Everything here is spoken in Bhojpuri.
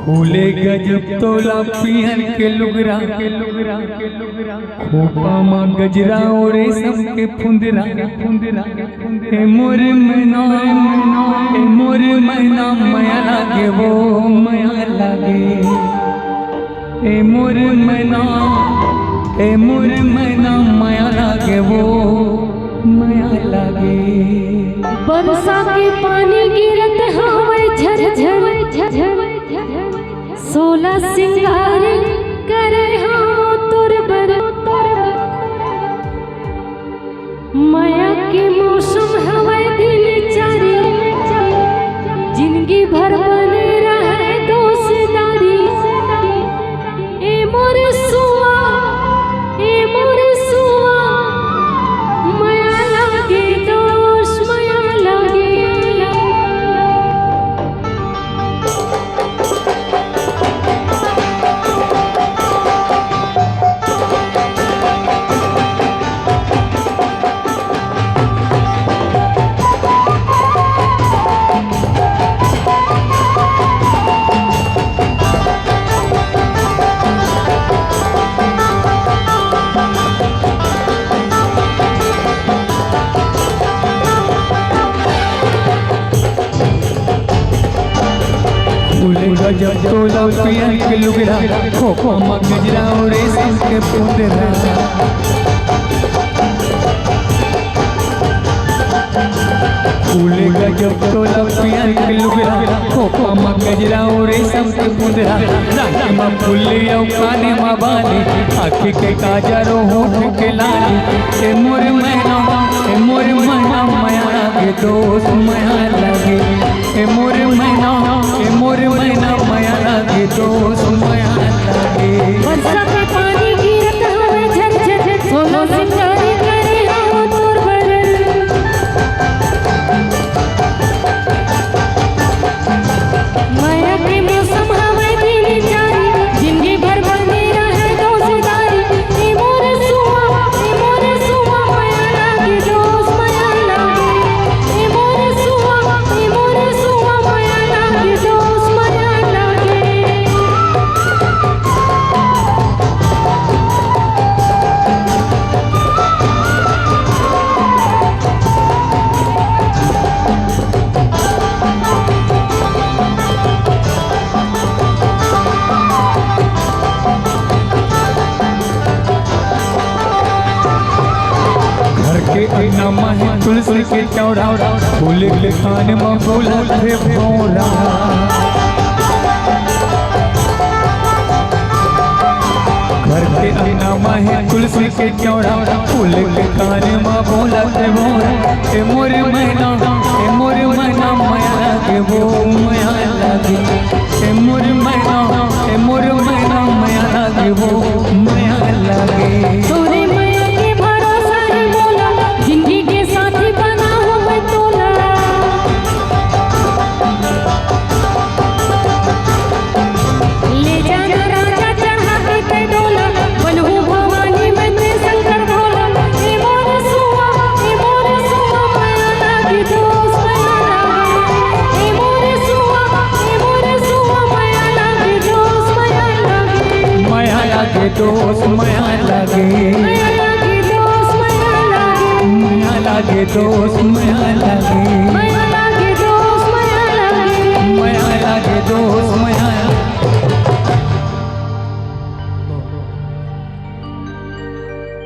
फूले गजब तोला पिहन के लुगरा खोपा माँ गजरा और रेशम के फुंदरा हे मोर मैना माया लागे वो माया लागे हे मोर मैना माया लागे वो माया लागे। बरसा के पानी गिरत हवे झरझर सोला सिंगार करे हम तोर बर माया के मौसम हवे दिन चारी जिंदगी भर बने रहे दोस्तारी। ए मोर सुआ माया लागे दोस्त माया लागे। गजब तोला पिहन के लुगरा खोपा माँ गजरा और रेशम के फुंदरा फूले गजब तोला पिहन के लुगरा खोपा माँ गजरा और रेशम के फुंदरा राखी माँ फुल्ली और काने माँ बाली आँखी के काजरो होठ के लाली ए मोर मैना माया लागे दोस्त माया लागे ए मोर मैना माया लागे दोस्त माया लागे। बरसा के पानी गिरत हवे झरझर सोला सिंगार करे हम तोर बर माया के मौसम हवे दिन चारी जिंदगी भर बने रहे दोस्तारी। ए मोर सुआ माया लागे दोस्त माया लागे। ए मोर सुआ माया लागे दोस्त माया लागे। घर के अंगना में तुलसी के चौरा फूल के खान में बोला थे भौरा घर के अंगना में तुलसी के चौरा फूल के खान में बोला थे भौरा ए मोर मैना माया लागे वो माया लागे ए मोर मैना माया लागे वो माया लागे। तोरे माया के भरोसा ही बोला जिंदगी के साथी बना हूँ मैं तोला। ले जाना राजा चढ़ा के ते डोला बनहु भवानी में ते शंकर भोला। ए मोर सुआ माया लागे दोस्त माया लागे। ए मोर सुआ माया लागे दोस्त माया लागे। माया लागे दोस्त माया लागे माया लागे दोस्त माया लागे। माया लागे दोस्त माया लागे माया लागे दोस्त माया लागे। माया लागे दोस्त माया